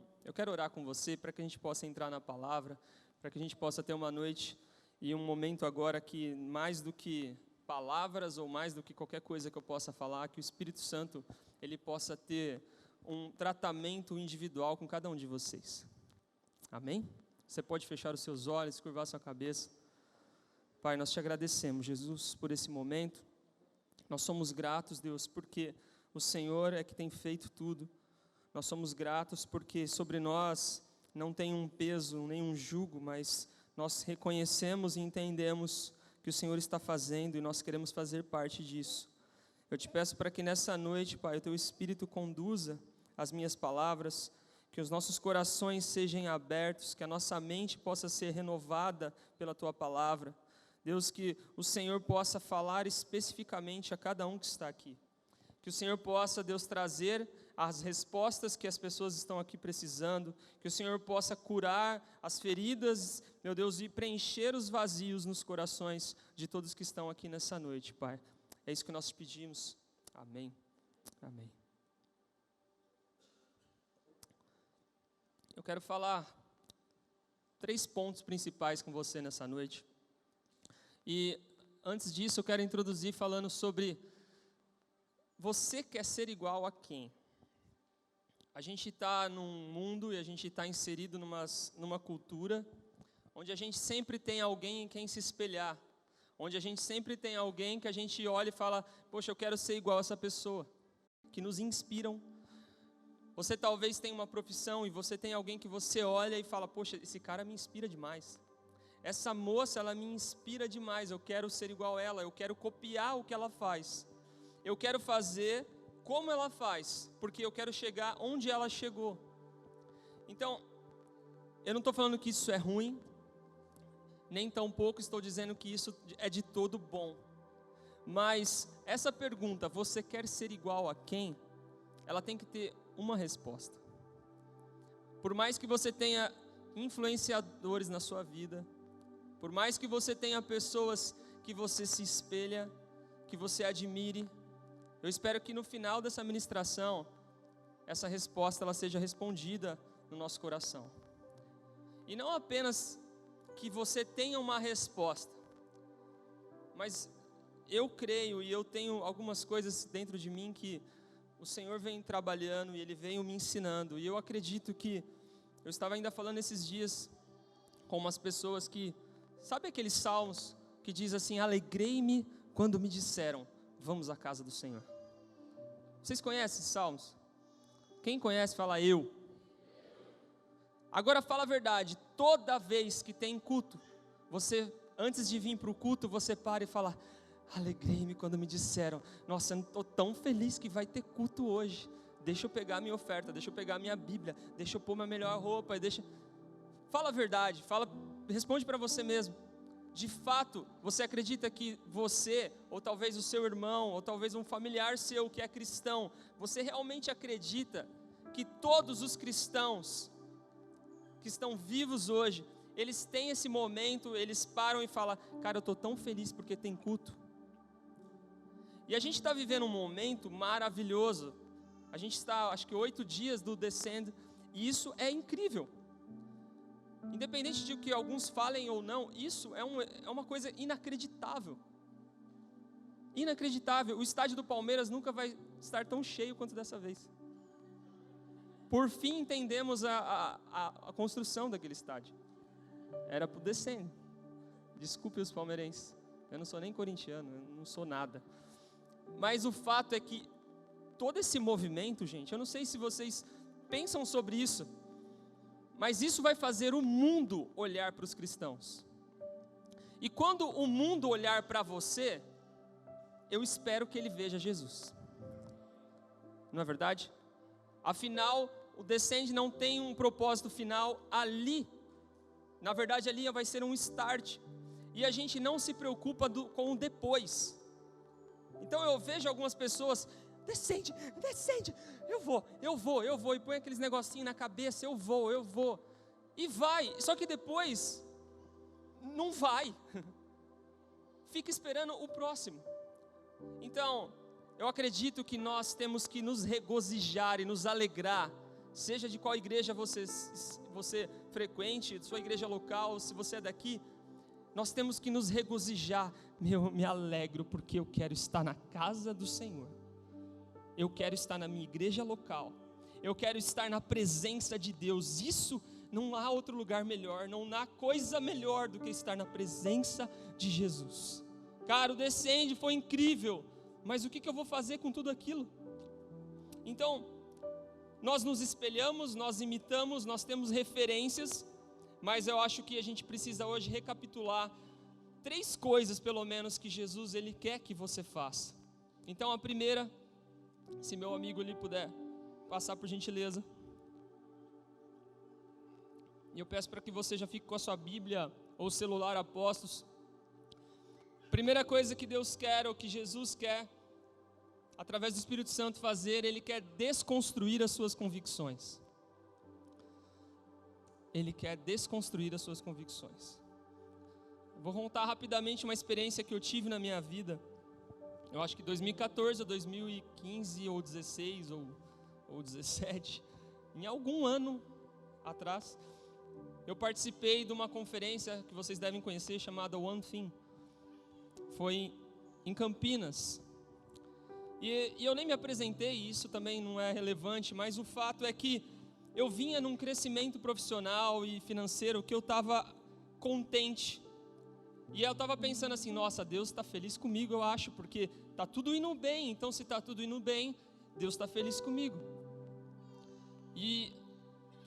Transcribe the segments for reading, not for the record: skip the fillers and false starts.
Então, eu quero orar com você para que a gente possa entrar na palavra, para que a gente possa ter uma noite e um momento agora que, mais do que palavras ou mais do que qualquer coisa que eu possa falar, que o Espírito Santo, ele possa ter um tratamento individual com cada um de vocês. Amém? Você pode fechar os seus olhos, curvar sua cabeça. Pai, nós te agradecemos, Jesus, por esse momento. Nós somos gratos, Deus, porque o Senhor é que tem feito tudo. Nós somos gratos porque sobre nós não tem um peso, nem um jugo, mas nós reconhecemos e entendemos que o Senhor está fazendo e nós queremos fazer parte disso. Eu te peço para que nessa noite, Pai, o Teu Espírito conduza as minhas palavras, que os nossos corações sejam abertos, que a nossa mente possa ser renovada pela Tua palavra. Deus, que o Senhor possa falar especificamente a cada um que está aqui. Que o Senhor possa, Deus, trazer as respostas que as pessoas estão aqui precisando, que o Senhor possa curar as feridas, meu Deus, e preencher os vazios nos corações de todos que estão aqui nessa noite, Pai. É isso que nós te pedimos. Amém. Amém. Eu quero falar 3 pontos principais com você nessa noite. E antes disso, eu quero introduzir falando sobre você quer ser igual a quem? A gente está num mundo e a gente está inserido numa cultura onde a gente sempre tem alguém em quem se espelhar, onde a gente sempre tem alguém que a gente olha e fala, poxa, eu quero ser igual a essa pessoa, que nos inspiram. Você talvez tenha uma profissão e você tem alguém que você olha e fala, poxa, esse cara me inspira demais. Essa moça, ela me inspira demais, eu quero ser igual a ela, eu quero copiar o que ela faz. Eu quero fazer como ela faz, porque eu quero chegar onde ela chegou. Então, eu não estou falando que isso é ruim, nem tampouco estou dizendo que isso é de todo bom. Mas essa pergunta, você quer ser igual a quem? Ela tem que ter uma resposta. Por mais que você tenha influenciadores na sua vida, por mais que você tenha pessoas que você se espelha, que você admire, eu espero que no final dessa ministração, essa resposta ela seja respondida no nosso coração. E não apenas que você tenha uma resposta, mas eu creio e eu tenho algumas coisas dentro de mim que o Senhor vem trabalhando e Ele vem me ensinando. E eu acredito que, eu estava ainda falando esses dias com umas pessoas que, sabe aqueles salmos que diz assim, alegrei-me quando me disseram, vamos à casa do Senhor. Vocês conhecem esses salmos? Quem conhece fala eu. Agora fala a verdade, toda vez que tem culto, você, antes de vir para o culto, você para e fala, alegrei-me quando me disseram, nossa, eu não estou tão feliz que vai ter culto hoje. Deixa eu pegar minha oferta, deixa eu pegar minha Bíblia, deixa eu pôr minha melhor roupa, Fala a verdade, responde para você mesmo. De fato, você acredita que você, ou talvez o seu irmão, ou talvez um familiar seu que é cristão, você realmente acredita que todos os cristãos que estão vivos hoje, eles têm esse momento, eles param e falam, cara, eu estou tão feliz porque tem culto. E a gente está vivendo um momento maravilhoso, a gente está, acho que 8 dias do Descend, e isso é incrível. Independente de que alguns falem ou não, isso é uma coisa inacreditável. Inacreditável. O estádio do Palmeiras nunca vai estar tão cheio quanto dessa vez. Por fim, entendemos a construção daquele estádio. Era para o Descend. Desculpe os palmeirenses. Eu não sou nem corintiano, eu não sou nada. Mas o fato é que todo esse movimento, gente, eu não sei se vocês pensam sobre isso, mas isso vai fazer o mundo olhar para os cristãos. E quando o mundo olhar para você, eu espero que ele veja Jesus. Não é verdade? Afinal, o Descend não tem um propósito final ali. Na verdade, ali vai ser um start. E a gente não se preocupa com o depois. Então eu vejo algumas pessoas, Descend, eu vou, e põe aqueles negocinhos na cabeça, eu vou, e vai, só que depois, não vai, fica esperando o próximo. Então, eu acredito que nós temos que nos regozijar e nos alegrar, seja de qual igreja você frequente, sua igreja local, se você é daqui, nós temos que nos regozijar. Eu me alegro porque eu quero estar na casa do Senhor, eu quero estar na minha igreja local, eu quero estar na presença de Deus. Isso não há outro lugar melhor, não há coisa melhor do que estar na presença de Jesus. Cara, o Descende foi incrível, mas o que eu vou fazer com tudo aquilo? Então, nós nos espelhamos, nós imitamos, nós temos referências, mas eu acho que a gente precisa hoje recapitular 3 coisas, pelo menos, que Jesus ele quer que você faça. Então, a primeira, se meu amigo ali puder passar por gentileza, e eu peço para que você já fique com a sua Bíblia ou celular a postos. Primeira coisa que Deus quer, ou que Jesus quer, através do Espírito Santo fazer, Ele quer desconstruir as suas convicções. Ele quer desconstruir as suas convicções. Vou contar rapidamente uma experiência que eu tive na minha vida. Eu acho que 2014 ou 2015 ou 16 ou 17, em algum ano atrás, eu participei de uma conferência que vocês devem conhecer, chamada One Thing. Foi em Campinas. E eu nem me apresentei, isso também não é relevante, mas o fato é que eu vinha num crescimento profissional e financeiro que eu estava contente. E eu estava pensando assim, nossa, Deus está feliz comigo, eu acho, porque está tudo indo bem. Então, se está tudo indo bem, Deus está feliz comigo. E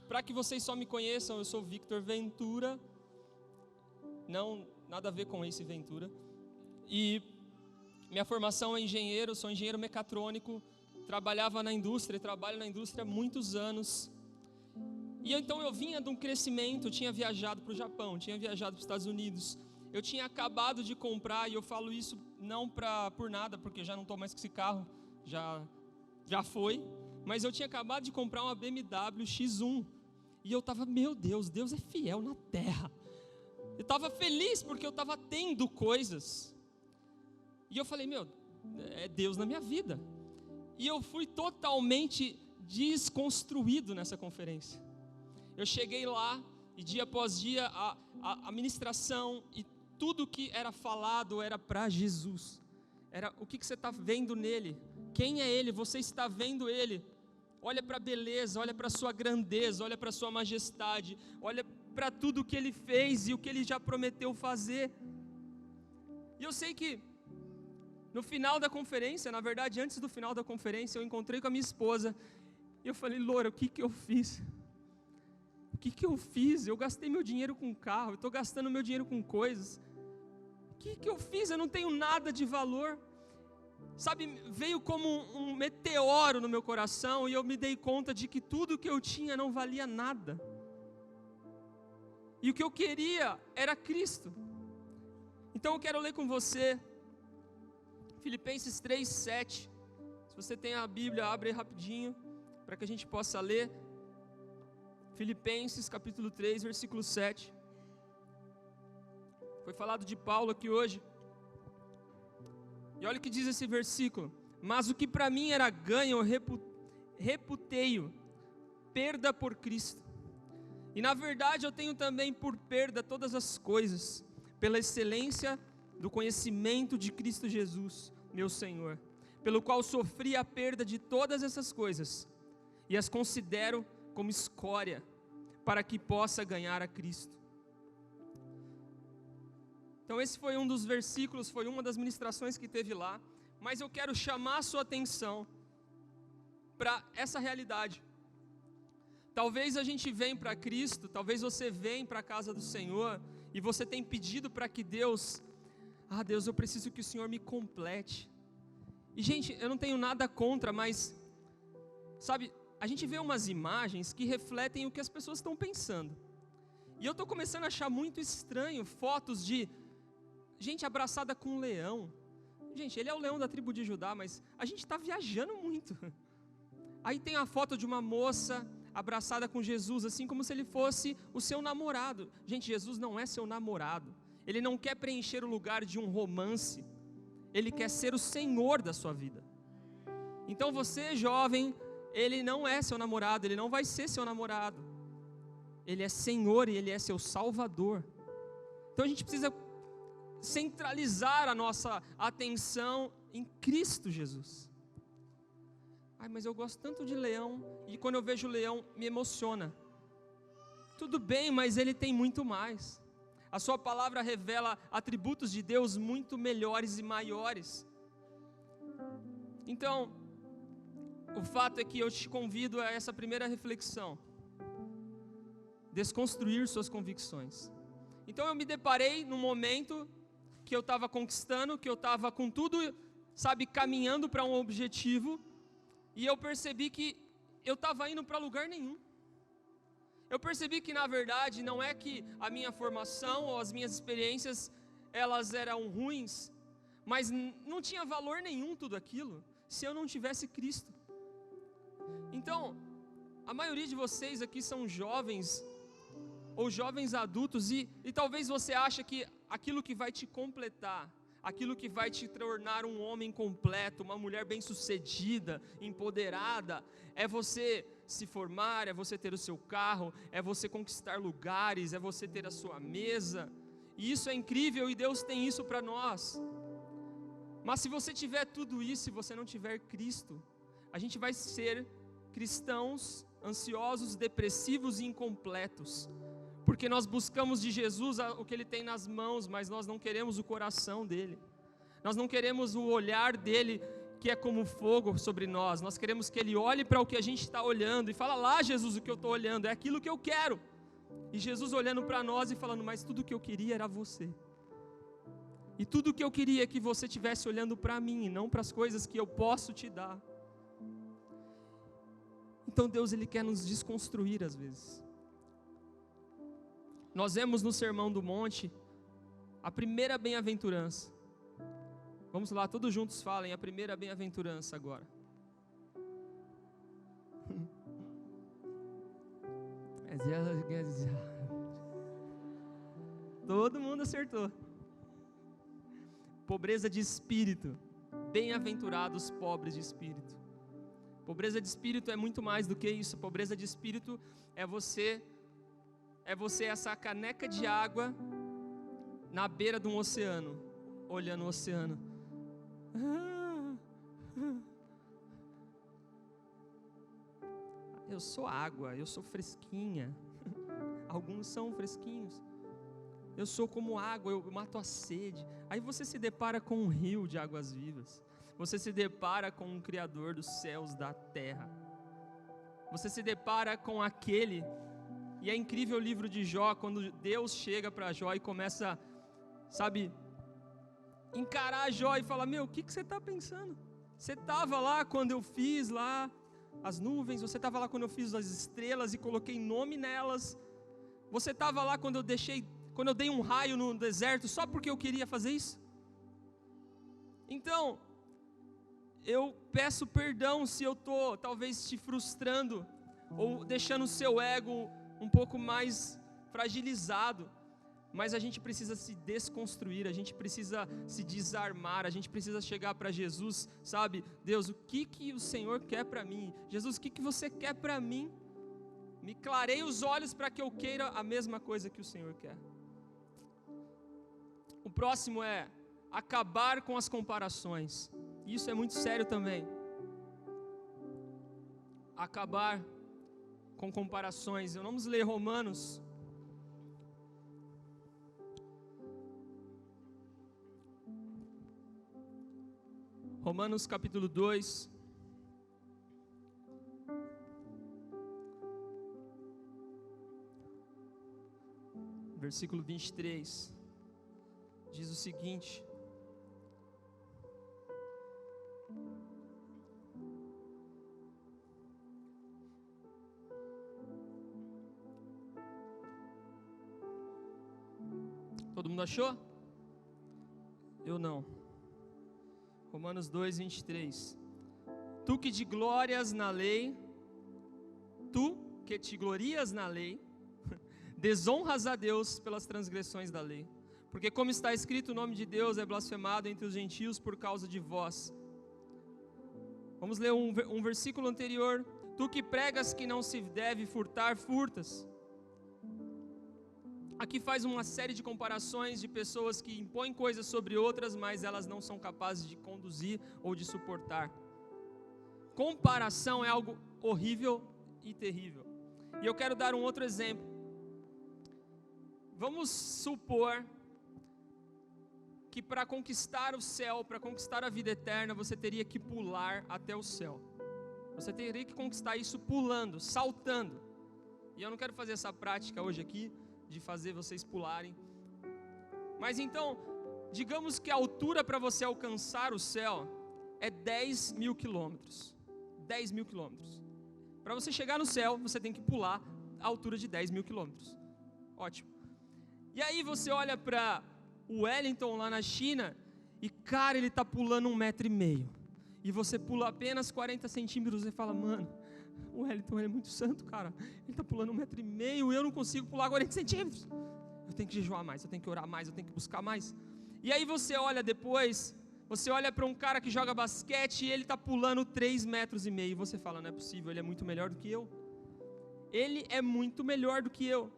para que vocês só me conheçam, eu sou Victor Ventura, não, nada a ver com esse Ventura, e minha formação é engenheiro, sou engenheiro mecatrônico, trabalhava na indústria, trabalho na indústria há muitos anos, e então eu vinha de um crescimento, tinha viajado para o Japão, tinha viajado para os Estados Unidos, eu tinha acabado de comprar, e eu falo isso não por nada, porque já não estou mais com esse carro, já foi, mas eu tinha acabado de comprar uma BMW X1, e eu estava, meu Deus, Deus é fiel na terra. Eu estava feliz porque eu estava tendo coisas. E eu falei, meu, é Deus na minha vida. E eu fui totalmente desconstruído nessa conferência. Eu cheguei lá e dia após dia a ministração e tudo que era falado era para Jesus. Era o que você está vendo nele? Quem é ele? Você está vendo ele? Olha para a beleza, olha para a sua grandeza, olha para a sua majestade, olha para tudo o que Ele fez e o que Ele já prometeu fazer. E eu sei que no final da conferência, na verdade antes do final da conferência, eu encontrei com a minha esposa e eu falei, Loura, o que eu fiz? O que eu fiz? Eu gastei meu dinheiro com carro, eu estou gastando meu dinheiro com coisas. O que eu fiz? Eu não tenho nada de valor. Sabe, veio como um meteoro no meu coração e eu me dei conta de que tudo que eu tinha não valia nada. E o que eu queria era Cristo. Então eu quero ler com você Filipenses 3:7. Se você tem a Bíblia, abre aí rapidinho para que a gente possa ler. Filipenses capítulo 3, versículo 7. Foi falado de Paulo aqui hoje. E olha o que diz esse versículo: mas o que para mim era ganho, eu reputei-o perda por Cristo. E na verdade eu tenho também por perda todas as coisas, pela excelência do conhecimento de Cristo Jesus, meu Senhor, pelo qual sofri a perda de todas essas coisas, e as considero como escória, para que possa ganhar a Cristo. Então esse foi um dos versículos, foi uma das ministrações que teve lá, mas eu quero chamar a sua atenção para essa realidade. Talvez a gente venha para Cristo, talvez você venha para a casa do Senhor, e você tem pedido para que Deus, Deus, eu preciso que o Senhor me complete. E gente, eu não tenho nada contra, mas, sabe, a gente vê umas imagens que refletem o que as pessoas estão pensando. E eu estou começando a achar muito estranho fotos de gente abraçada com um leão. Gente, ele é o leão da tribo de Judá, mas a gente está viajando muito. Aí tem a foto de uma moça abraçada com Jesus, assim como se ele fosse o seu namorado. Gente, Jesus não é seu namorado. Ele não quer preencher o lugar de um romance. Ele quer ser o Senhor da sua vida. Então você, jovem, Ele não é seu namorado, Ele não vai ser seu namorado. Ele é Senhor e Ele é seu Salvador. Então a gente precisa centralizar a nossa atenção em Cristo Jesus. Ai, mas eu gosto tanto de leão, e quando eu vejo o leão me emociona. Tudo bem, mas ele tem muito mais. A sua palavra revela atributos de Deus muito melhores e maiores. Então, o fato é que eu te convido a essa primeira reflexão. Desconstruir suas convicções. Então eu me deparei num momento que eu estava conquistando, que eu estava com tudo, sabe, caminhando para um objetivo, e eu percebi que eu estava indo para lugar nenhum. Eu percebi que na verdade não é que a minha formação ou as minhas experiências elas eram ruins, mas não tinha valor nenhum tudo aquilo se eu não tivesse Cristo. Então, a maioria de vocês aqui são jovens ou jovens adultos e talvez você ache que aquilo que vai te completar, aquilo que vai te tornar um homem completo, uma mulher bem-sucedida, empoderada, é você se formar, é você ter o seu carro, é você conquistar lugares, é você ter a sua mesa, e isso é incrível e Deus tem isso para nós. Mas se você tiver tudo isso e você não tiver Cristo, a gente vai ser cristãos ansiosos, depressivos e incompletos, porque nós buscamos de Jesus o que Ele tem nas mãos, mas nós não queremos o coração dEle, nós não queremos o olhar dEle, que é como fogo sobre nós. Nós queremos que Ele olhe para o que a gente está olhando, e fala, lá Jesus, o que eu estou olhando, é aquilo que eu quero, e Jesus olhando para nós e falando, mas tudo que eu queria era você, e tudo que eu queria é que você estivesse olhando para mim, e não para as coisas que eu posso te dar. Então Deus, Ele quer nos desconstruir às vezes. Nós vemos no Sermão do Monte a primeira bem-aventurança. Vamos lá, todos juntos falem a primeira bem-aventurança agora. Todo mundo acertou. Pobreza de espírito. Bem-aventurados pobres de espírito. Pobreza de espírito é muito mais do que isso. Pobreza de espírito é você essa caneca de água na beira de um oceano, olhando o oceano. Eu sou água, eu sou fresquinha. Alguns são fresquinhos. Eu sou como água, eu mato a sede. Aí você se depara com um rio de águas vivas. Você se depara com um Criador dos céus, da terra. Você se depara com aquele. E é incrível o livro de Jó, quando Deus chega para Jó e começa, sabe, encarar Jó e fala, meu, o que você está pensando? Você estava lá quando eu fiz lá as nuvens, você estava lá quando eu fiz as estrelas e coloquei nome nelas, você estava lá quando eu dei um raio no deserto só porque eu queria fazer isso? Então, eu peço perdão se eu estou talvez te frustrando, ou deixando o seu ego um pouco mais fragilizado, mas a gente precisa se desconstruir, a gente precisa se desarmar, a gente precisa chegar para Jesus, sabe? Deus, o que o Senhor quer para mim? Jesus, o que você quer para mim? Me clareie os olhos para que eu queira a mesma coisa que o Senhor quer. O próximo é acabar com as comparações. Isso é muito sério também. Acabar com comparações. Vamos ler Romanos. Romanos capítulo 2. Versículo 23. Diz o seguinte: todo mundo achou? Eu não. Romanos 2, 23. Tu que te glorias na lei, tu que te glorias na lei, desonras a Deus pelas transgressões da lei. Porque como está escrito, o nome de Deus é blasfemado entre os gentios por causa de vós. Vamos ler um versículo anterior. Tu que pregas que não se deve furtar, furtas. Aqui faz uma série de comparações de pessoas que impõem coisas sobre outras, mas elas não são capazes de conduzir ou de suportar. Comparação é algo horrível e terrível. E eu quero dar um outro exemplo. Vamos supor que para conquistar o céu, para conquistar a vida eterna, você teria que pular até o céu. Você teria que conquistar isso pulando, saltando. E eu não quero fazer essa prática hoje aqui, de fazer vocês pularem. Mas então, digamos que a altura para você alcançar o céu é 10 mil quilômetros. 10 mil quilômetros. Para você chegar no céu, você tem que pular a altura de 10 mil quilômetros. Ótimo. E aí você olha para o Wellington lá na China, e cara, ele está pulando 1,5 metro. E você pula apenas 40 centímetros e fala, mano, o Wellington ele é muito santo, cara. Ele está pulando 1,5 metro, eu não consigo pular 40 centímetros. Eu tenho que jejuar mais, eu tenho que orar mais, eu tenho que buscar mais. E aí você olha depois, você olha para um cara que joga basquete e ele está pulando 3,5 metros. E você fala, não é possível, ele é muito melhor do que eu. Ele é muito melhor do que eu.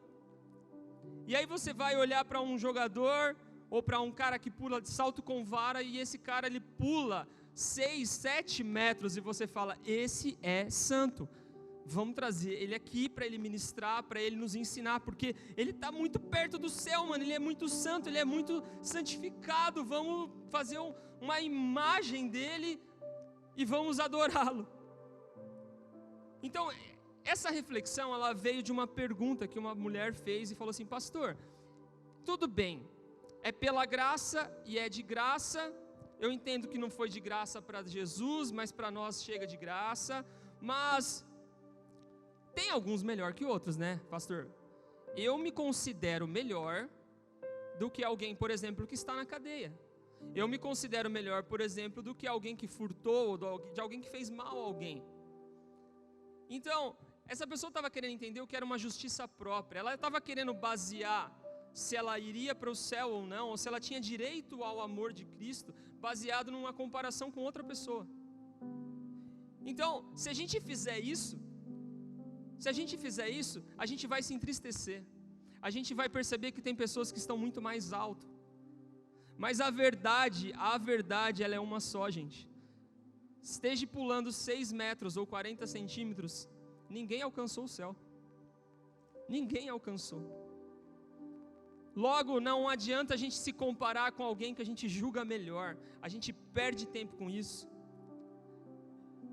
E aí você vai olhar para um jogador, ou para um cara que pula de salto com vara, e esse cara ele pula 6, 7 metros, e você fala, esse é santo. Vamos trazer ele aqui para ele ministrar, para ele nos ensinar, porque ele está muito perto do céu, mano, ele é muito santo, ele é muito santificado, vamos fazer uma imagem dele, e vamos adorá-lo. Então, essa reflexão, ela veio de uma pergunta que uma mulher fez, e falou assim, pastor, tudo bem, é pela graça, e é de graça, eu entendo que não foi de graça para Jesus, mas para nós chega de graça, mas tem alguns melhor que outros, né, pastor? Eu me considero melhor do que alguém, por exemplo, que está na cadeia. Eu me considero melhor, por exemplo, do que alguém que furtou, ou de alguém que fez mal a alguém. Então, essa pessoa estava querendo entender o que era uma justiça própria, ela estava querendo basear se ela iria para o céu ou não, ou se ela tinha direito ao amor de Cristo, baseado numa comparação com outra pessoa. Então, se a gente fizer isso, a gente vai se entristecer, a gente vai perceber que tem pessoas que estão muito mais alto, mas a verdade ela é uma só, gente. Esteja pulando 6 metros ou 40 centímetros, ninguém alcançou o céu, ninguém alcançou. Logo, não adianta a gente se comparar com alguém que a gente julga melhor, a gente perde tempo com isso.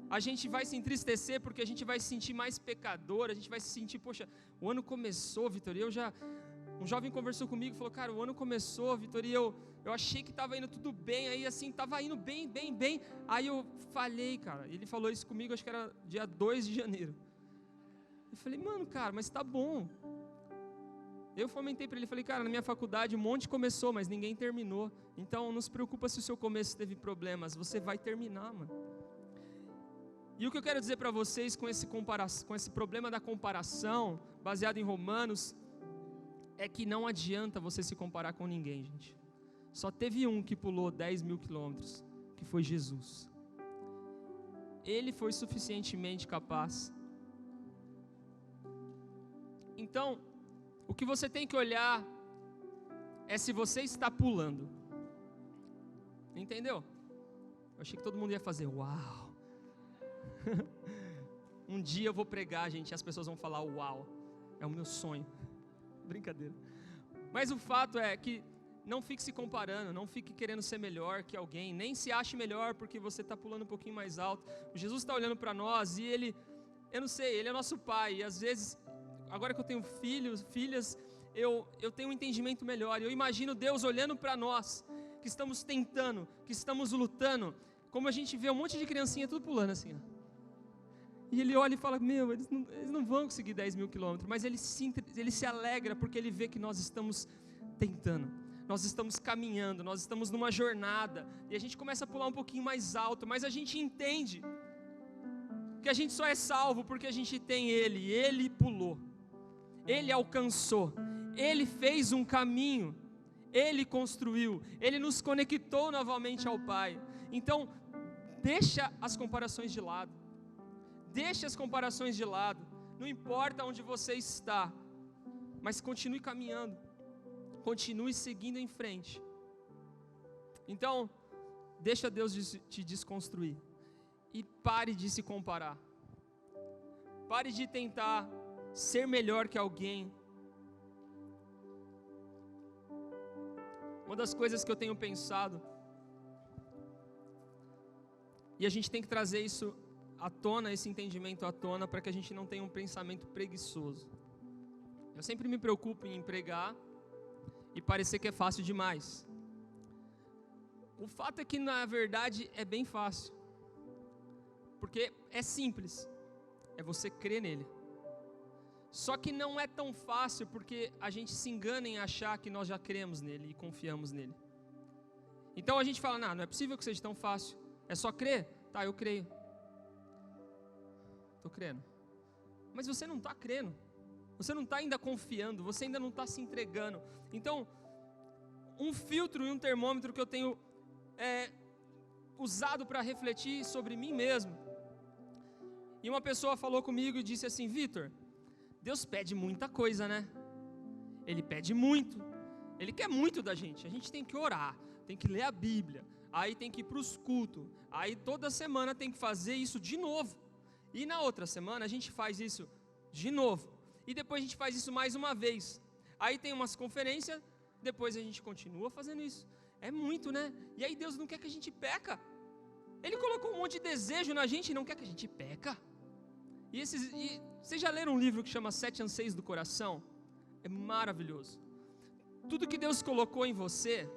A gente vai se entristecer porque a gente vai se sentir mais pecador, a gente vai se sentir, poxa, o ano começou, Vitor, e um jovem conversou comigo e falou, cara, o ano começou, Vitor, e eu achei que estava indo tudo bem, aí assim, estava indo bem, aí eu falhei, cara, ele falou isso comigo, acho que era dia 2 de janeiro. Eu falei, mano, cara, mas tá bom. Eu fomentei para ele, falei, cara, na minha faculdade um monte começou, mas ninguém terminou. Então não se preocupa se o seu começo teve problemas, você vai terminar, mano. E o que eu quero dizer para vocês com esse problema da comparação, baseado em Romanos, é que não adianta você se comparar com ninguém, gente. Só teve um que pulou 10 mil quilômetros, que foi Jesus. Ele foi suficientemente capaz. Então, o que você tem que olhar é se você está pulando. Entendeu? Eu achei que todo mundo ia fazer uau. Um dia eu vou pregar, gente, e as pessoas vão falar uau. É o meu sonho. Brincadeira. Mas o fato é que não fique se comparando, não fique querendo ser melhor que alguém, nem se ache melhor porque você está pulando um pouquinho mais alto. O Jesus está olhando para nós e Ele, eu não sei, Ele é nosso Pai, e às vezes, agora que eu tenho filhas, eu tenho um entendimento melhor, e eu imagino Deus olhando para nós, que estamos tentando, que estamos lutando, como a gente vê um monte de criancinha tudo pulando assim, ó. E Ele olha e fala, eles não vão conseguir 10 mil quilômetros, mas ele se alegra porque Ele vê que nós estamos tentando, nós estamos caminhando, nós estamos numa jornada, e a gente começa a pular um pouquinho mais alto, mas a gente entende que a gente só é salvo porque a gente tem Ele pulou, Ele alcançou, Ele fez um caminho, Ele construiu, Ele nos conectou novamente ao Pai. Então, deixa as comparações de lado, Deixe as comparações de lado. Não importa onde você está, mas continue caminhando. Continue seguindo em frente. Então, deixa Deus te desconstruir. E pare de se comparar. Pare de tentar ser melhor que alguém. Uma das coisas que eu tenho pensado, e a gente tem que trazer isso à tona, esse entendimento à tona, para que a gente não tenha um pensamento preguiçoso. Eu sempre me preocupo em pregar e parecer que é fácil demais. O fato é que na verdade é bem fácil, porque é simples, é você crer nele. Só que não é tão fácil porque a gente se engana em achar que nós já cremos nele e confiamos nele. Então a gente fala, não é possível que seja tão fácil, é só crer? Tá, eu creio. Estou crendo. Mas você não está crendo, você não está ainda confiando, você ainda não está se entregando. Então, um filtro e um termômetro que eu tenho usado para refletir sobre mim mesmo. E uma pessoa falou comigo e disse assim: Vitor, Deus pede muita coisa, né? Ele pede muito. Ele quer muito da gente. A gente tem que orar, tem que ler a Bíblia, aí tem que ir para os cultos, aí toda semana tem que fazer isso de novo. E na outra semana a gente faz isso de novo. E depois a gente faz isso mais uma vez. Aí tem umas conferências, depois a gente continua fazendo isso. É muito, né? E aí Deus não quer que a gente peca. Ele colocou um monte de desejo na gente e não quer que a gente peca. E vocês já leram um livro que chama 7 Anseios do Coração? É maravilhoso. Tudo que Deus colocou em você,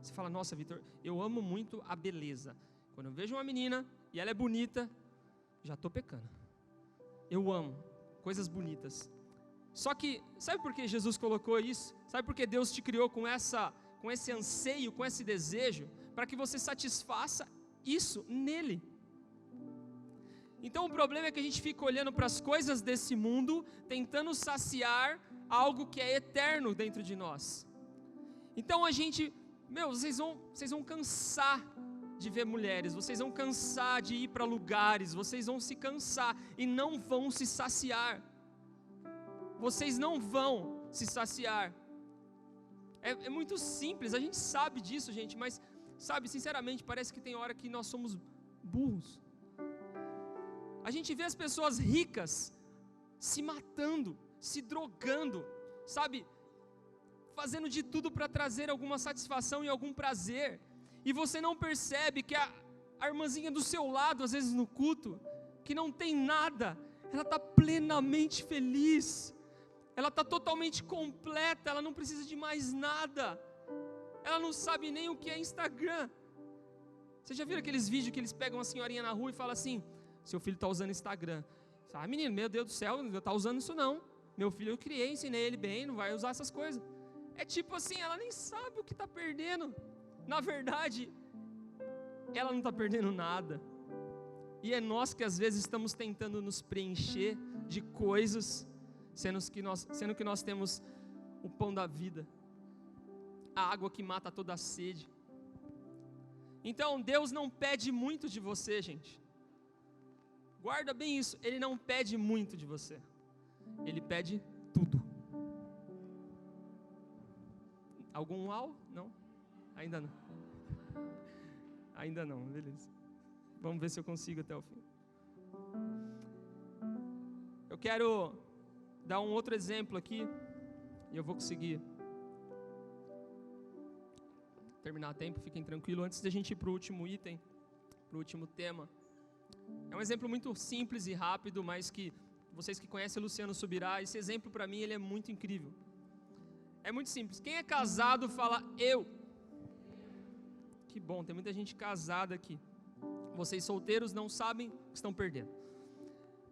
você fala, nossa, Vitor, eu amo muito a beleza. Quando eu vejo uma menina e ela é bonita, já estou pecando. Eu amo coisas bonitas. Só que, sabe por que Jesus colocou isso? Sabe por que Deus te criou com esse anseio, com esse desejo? Para que você satisfaça isso nele. Então o problema é que a gente fica olhando para as coisas desse mundo, tentando saciar algo que é eterno dentro de nós. Então a gente, vocês vão cansar de ver mulheres, vocês vão cansar de ir para lugares, vocês vão se cansar e não vão se saciar. Vocês não vão se saciar. É muito simples, a gente sabe disso, gente, mas sabe, sinceramente, parece que tem hora que nós somos burros. A gente vê as pessoas ricas se matando, se drogando, sabe, fazendo de tudo para trazer alguma satisfação e algum prazer, e você não percebe que a irmãzinha do seu lado, às vezes no culto, que não tem nada, ela está plenamente feliz, ela está totalmente completa, ela não precisa de mais nada, ela não sabe nem o que é Instagram. Você já viram aqueles vídeos que eles pegam a senhorinha na rua e falam assim: seu filho está usando Instagram. Ah, menino, meu Deus do céu, não está usando isso não. Meu filho eu criei, ensinei ele bem, não vai usar essas coisas. É tipo assim, ela nem sabe o que está perdendo. Na verdade, ela não está perdendo nada. E é nós que às vezes estamos tentando nos preencher de coisas, sendo que nós temos o pão da vida, a água que mata toda a sede. Então Deus não pede muito de você, gente. Guarda bem isso, Ele não pede muito de você, Ele pede tudo. Algum uau? Não? Ainda não. Ainda não, beleza. Vamos ver se eu consigo até o fim. Eu quero dar um outro exemplo aqui, e eu vou conseguir terminar a tempo, fiquem tranquilos, antes da gente ir para o último item, para o último tema. É um exemplo muito simples e rápido, mas que vocês que conhecem Luciano Subirá, esse exemplo para mim ele é muito incrível. É muito simples. Quem é casado fala eu. Que bom, tem muita gente casada aqui. Vocês solteiros não sabem o que estão perdendo.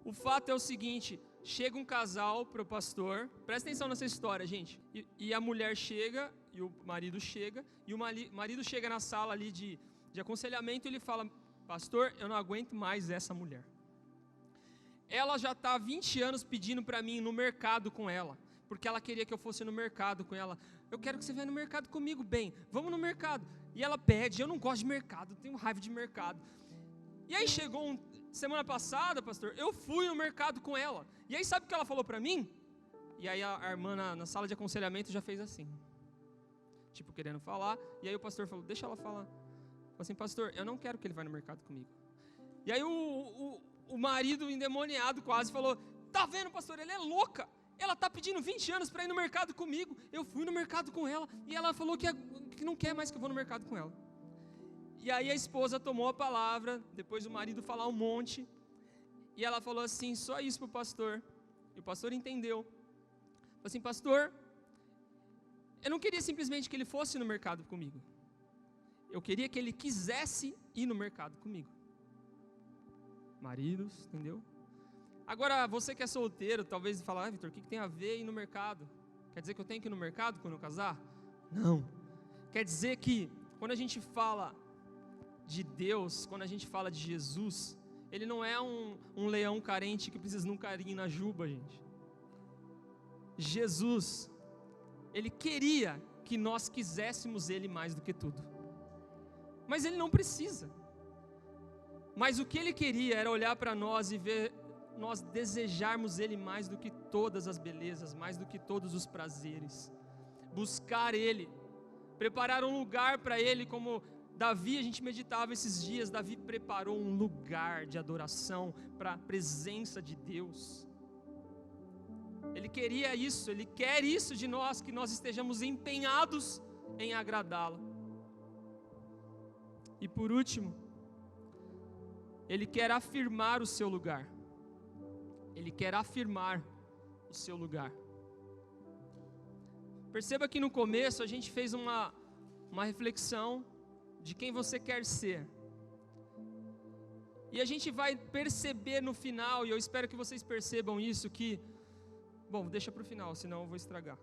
O fato é o seguinte: chega um casal para o pastor, presta atenção nessa história, gente. E a mulher chega, e o marido chega, e o marido chega na sala ali de aconselhamento e ele fala: pastor, eu não aguento mais essa mulher. Ela já está há 20 anos pedindo para mim ir no mercado com ela, porque ela queria que eu fosse no mercado com ela. Eu quero que você venha no mercado comigo, bem, vamos no mercado. E ela pede, eu não gosto de mercado, tenho raiva de mercado. E aí chegou semana passada, pastor, eu fui no mercado com ela. E aí sabe o que ela falou para mim? E aí a irmã na sala de aconselhamento já fez assim, tipo querendo falar. E aí o pastor falou, deixa ela falar. Falei assim, pastor, eu não quero que ele vá no mercado comigo. E aí o marido endemoniado quase falou, tá vendo, pastor, ela é louca. Ela está pedindo 20 anos para ir no mercado comigo. Eu fui no mercado com ela e ela falou que não quer mais que eu vou no mercado com ela. E aí a esposa tomou a palavra, depois o marido falar um monte. E ela falou assim, só isso para o pastor. E o pastor entendeu. Falou assim, pastor, eu não queria simplesmente que ele fosse no mercado comigo. Eu queria que ele quisesse ir no mercado comigo. Maridos, entendeu? Agora, você que é solteiro, talvez fale, Vitor, o que tem a ver ir no mercado? Quer dizer que eu tenho que ir no mercado quando eu casar? Não. Quer dizer que quando a gente fala de Deus, quando a gente fala de Jesus, Ele não é um leão carente que precisa de um carinho na juba, gente. Jesus, Ele queria que nós quiséssemos Ele mais do que tudo. Mas Ele não precisa. Mas o que Ele queria era olhar para nós e ver nós desejarmos Ele mais do que todas as belezas, mais do que todos os prazeres, buscar Ele, preparar um lugar para Ele, como Davi, a gente meditava esses dias, Davi preparou um lugar de adoração para a presença de Deus. Ele queria isso, Ele quer isso de nós, que nós estejamos empenhados em agradá-lo. E por último, Ele quer afirmar o seu lugar. Ele quer afirmar o seu lugar. Perceba que no começo a gente fez uma reflexão de quem você quer ser. E a gente vai perceber no final, e eu espero que vocês percebam isso, que... Bom, deixa para o final, senão eu vou estragar.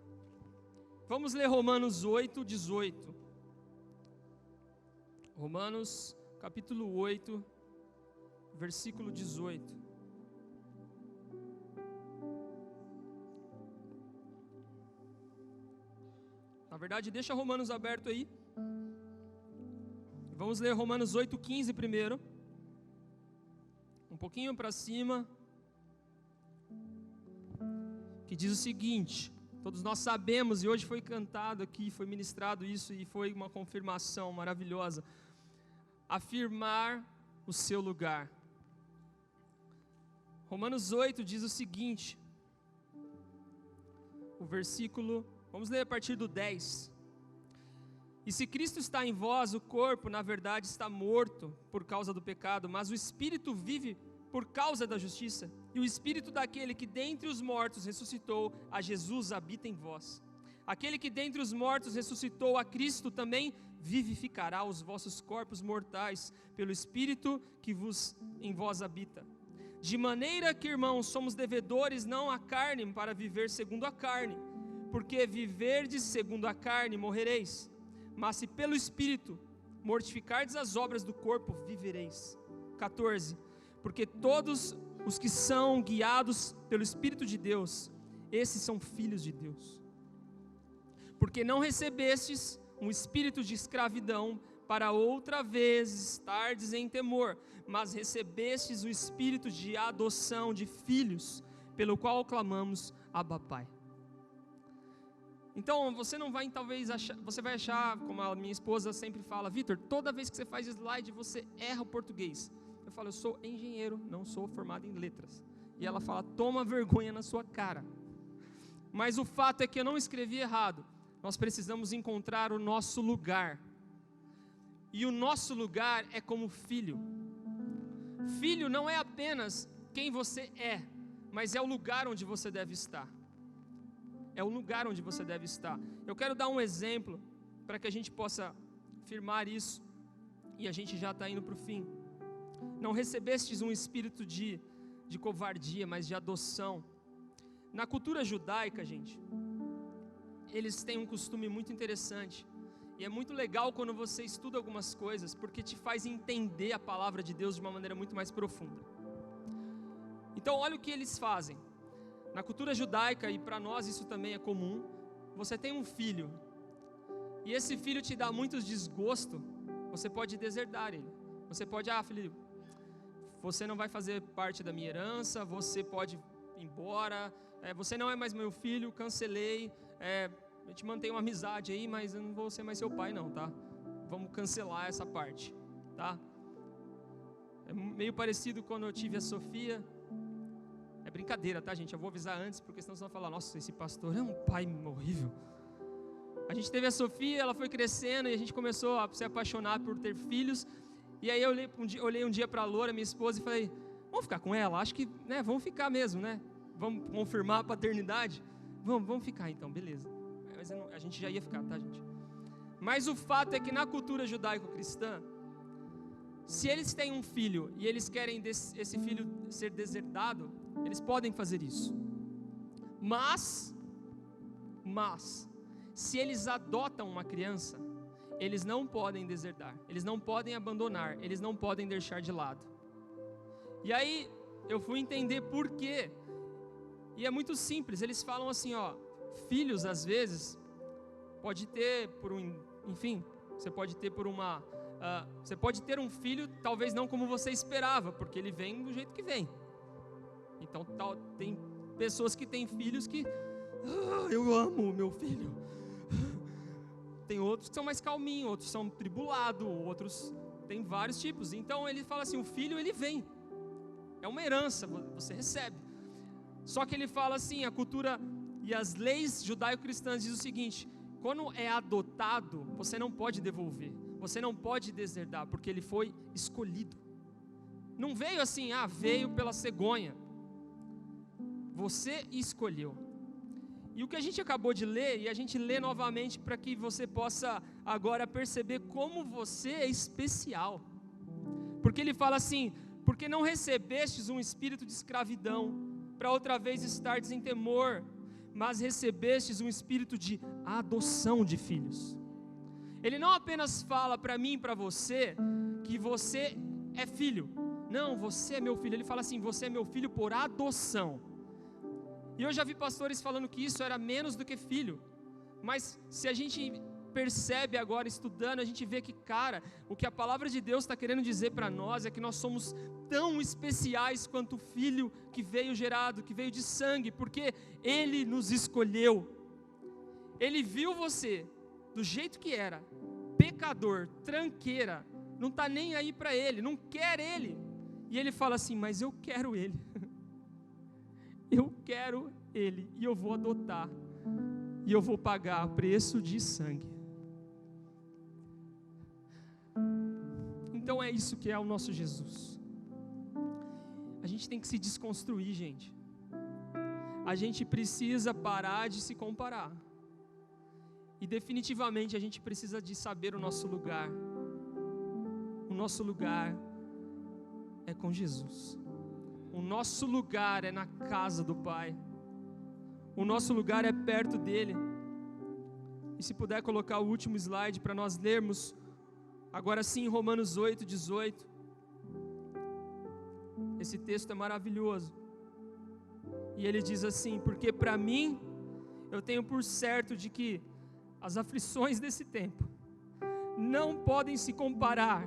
Vamos ler Romanos 8, 18. Romanos capítulo 8, versículo 18. Na verdade, deixa Romanos aberto aí. Vamos ler Romanos 8,15 primeiro. Um pouquinho para cima. Que diz o seguinte: todos nós sabemos, e hoje foi cantado aqui, foi ministrado isso, e foi uma confirmação maravilhosa. Afirmar o seu lugar. Romanos 8 diz o seguinte. O versículo... Vamos ler a partir do 10. E se Cristo está em vós, o corpo, na verdade, está morto por causa do pecado, mas o Espírito vive por causa da justiça. E o Espírito daquele que dentre os mortos ressuscitou a Jesus habita em vós. Aquele que dentre os mortos ressuscitou a Cristo também vivificará os vossos corpos mortais pelo Espírito que em vós habita. De maneira que, irmãos, somos devedores não à carne para viver segundo a carne. Porque viverdes segundo a carne, morrereis. Mas se pelo Espírito mortificardes as obras do corpo, vivereis. 14. Porque todos os que são guiados pelo Espírito de Deus, esses são filhos de Deus. Porque não recebestes um espírito de escravidão, para outra vez estardes em temor, mas recebestes o espírito de adoção de filhos, pelo qual clamamos, Abba, Pai. Então, você não vai talvez achar, você vai achar, como a minha esposa sempre fala, Vitor, toda vez que você faz slide, você erra o português. Eu falo, eu sou engenheiro, não sou formado em letras. E ela fala, toma vergonha na sua cara. Mas o fato é que eu não escrevi errado. Nós precisamos encontrar o nosso lugar. E o nosso lugar é como filho. Filho não é apenas quem você é, mas é o lugar onde você deve estar. É o lugar onde você deve estar. Eu quero dar um exemplo para que a gente possa firmar isso. E a gente já está indo para o fim. Não recebestes um espírito de covardia, mas de adoção. Na cultura judaica, gente, eles têm um costume muito interessante. E é muito legal quando você estuda algumas coisas, porque te faz entender a palavra de Deus de uma maneira muito mais profunda. Então, olha o que eles fazem. Na cultura judaica, e para nós isso também é comum, você tem um filho, e esse filho te dá muito desgosto, você pode deserdar ele. Você pode, filho, você não vai fazer parte da minha herança, você pode ir embora, você não é mais meu filho, cancelei, a gente mantém uma amizade aí, mas eu não vou ser mais seu pai não, tá? Vamos cancelar essa parte, tá? É meio parecido quando eu tive a Sofia. É brincadeira, tá, gente? Eu vou avisar antes, porque senão você vai falar, nossa, esse pastor é um pai horrível. A gente teve a Sofia, ela foi crescendo e a gente começou a se apaixonar por ter filhos. E aí eu olhei um dia para a Loura, minha esposa, e falei, vamos ficar com ela? Acho que, né, vamos ficar mesmo, né? Vamos confirmar a paternidade? Vamos ficar então, beleza. Mas a gente já ia ficar, tá, gente? Mas o fato é que na cultura judaico-cristã, se eles têm um filho e eles querem esse filho ser deserdado, eles podem fazer isso. Mas, se eles adotam uma criança, eles não podem deserdar, eles não podem abandonar, eles não podem deixar de lado. E aí, eu fui entender por quê. E é muito simples, eles falam assim, ó, filhos às vezes, pode ter você pode ter você pode ter um filho, talvez não como você esperava, porque ele vem do jeito que vem. Então, tem pessoas que têm filhos que, eu amo o meu filho. Tem outros que são mais calminhos, outros são tribulados, outros, tem vários tipos. Então, ele fala assim, o filho, ele vem. É uma herança, você recebe. Só que ele fala assim, a cultura e as leis judaico-cristãs diz o seguinte, quando é adotado, você não pode devolver, você não pode deserdar, porque ele foi escolhido. Não veio assim, veio pela cegonha. Você escolheu. E o que a gente acabou de ler, e a gente lê novamente para que você possa agora perceber como você é especial. Porque ele fala assim, porque não recebestes um espírito de escravidão, para outra vez estardes em temor, mas recebestes um espírito de adoção de filhos. Ele não apenas fala para mim e para você, que você é filho. Não, você é meu filho. Ele fala assim, você é meu filho por adoção. E eu já vi pastores falando que isso era menos do que filho. Mas se a gente percebe agora, estudando, a gente vê que, cara, o que a palavra de Deus está querendo dizer para nós é que nós somos tão especiais quanto o filho que veio gerado, que veio de sangue, porque Ele nos escolheu. Ele viu você do jeito que era, pecador, tranqueira, não está nem aí para Ele, não quer Ele. E Ele fala assim, mas eu quero Ele. Eu quero Ele e eu vou adotar e eu vou pagar preço de sangue. Então é isso que é o nosso Jesus. A gente tem que se desconstruir, gente. A gente precisa parar de se comparar. E definitivamente a gente precisa de saber o nosso lugar. O nosso lugar é com Jesus. O nosso lugar é na casa do Pai. O nosso lugar é perto dEle. E se puder colocar o último slide para nós lermos, agora sim, Romanos 8:18. Esse texto é maravilhoso. E ele diz assim, porque para mim, eu tenho por certo de que as aflições desse tempo não podem se comparar,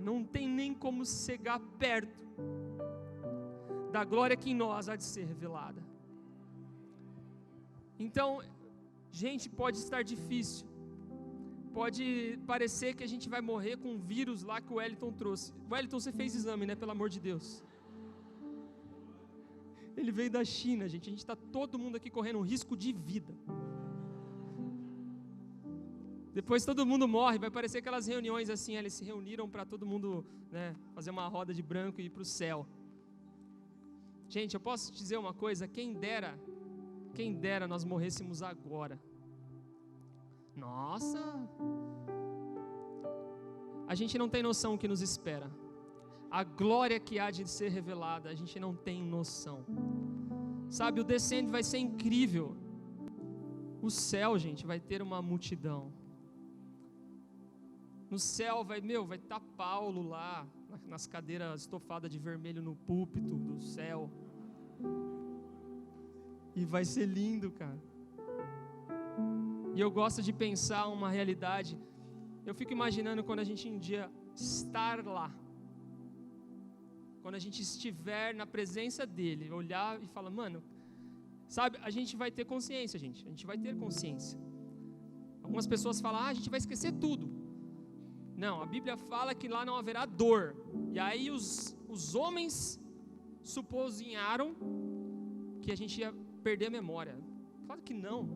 não tem nem como chegar perto da glória que em nós há de ser revelada. Então, gente, pode estar difícil, pode parecer que a gente vai morrer com um vírus lá que o Wellington trouxe. Wellington, você fez exame, né? Pelo amor de Deus. Ele veio da China, gente. A gente está todo mundo aqui correndo um risco de vida. Depois todo mundo morre, vai parecer aquelas reuniões assim, eles se reuniram para todo mundo, né, fazer uma roda de branco e ir para o céu. Gente, eu posso te dizer uma coisa, quem dera nós morrêssemos agora. Nossa! A gente não tem noção o que nos espera. A glória que há de ser revelada, a gente não tem noção. Sabe, o descende vai ser incrível. O céu, gente, vai ter uma multidão. No céu vai estar Paulo lá, nas cadeiras estofadas de vermelho no púlpito do céu. E vai ser lindo, cara. E eu gosto de pensar uma realidade. Eu fico imaginando quando a gente um dia estar lá, quando a gente estiver na presença dele, olhar e falar, mano, sabe, a gente vai ter consciência, gente, a gente vai ter consciência. Algumas pessoas falam, a gente vai esquecer tudo. Não, a Bíblia fala que lá não haverá dor. E aí os homens suposinharam que a gente ia perder a memória. Claro que não,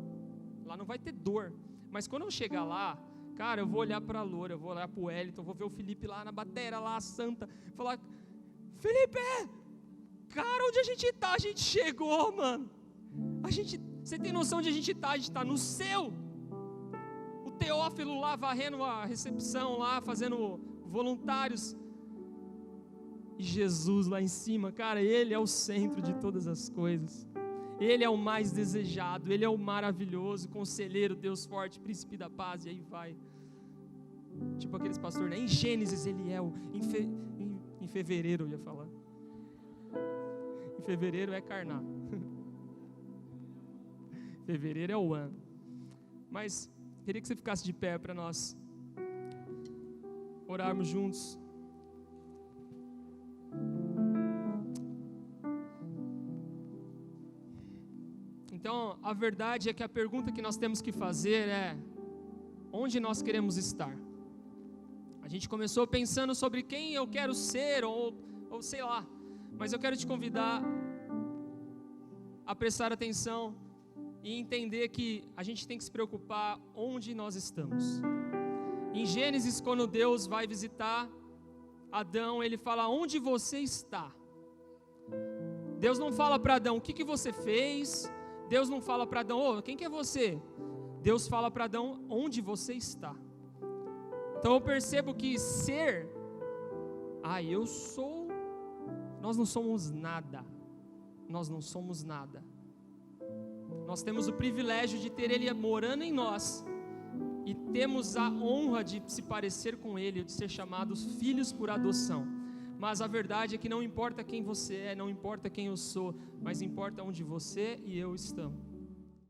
lá não vai ter dor. Mas quando eu chegar lá, cara, eu vou olhar para a Loura, eu vou olhar para o Wellington, eu vou ver o Felipe lá na batera, lá, a Santa, falar, Felipe, cara, onde a gente está? A gente chegou, mano. Você tem noção onde a gente está? A gente está no céu. O Teófilo lá varrendo a recepção lá, fazendo voluntários. E Jesus lá em cima, cara, Ele é o centro de todas as coisas. Ele é o mais desejado, Ele é o maravilhoso, conselheiro, Deus forte, príncipe da paz, e aí vai. Tipo aqueles pastores, né? Em Gênesis Ele é o... Em fevereiro eu ia falar. Em fevereiro é carnal. Fevereiro é o ano. Mas queria que você ficasse de pé para nós orarmos juntos. Então, a verdade é que a pergunta que nós temos que fazer é: onde nós queremos estar? A gente começou pensando sobre quem eu quero ser, ou sei lá, mas eu quero te convidar a prestar atenção e entender que a gente tem que se preocupar onde nós estamos. Em Gênesis, quando Deus vai visitar Adão, Ele fala, onde você está? Deus não fala para Adão, o que você fez? Deus não fala para Adão, quem que é você? Deus fala para Adão, onde você está? Então eu percebo que ser, eu sou, nós não somos nada. Nós não somos nada. Nós temos o privilégio de ter Ele morando em nós. E temos a honra de se parecer com Ele, de ser chamados filhos por adoção. Mas a verdade é que não importa quem você é, não importa quem eu sou, mas importa onde você e eu estamos.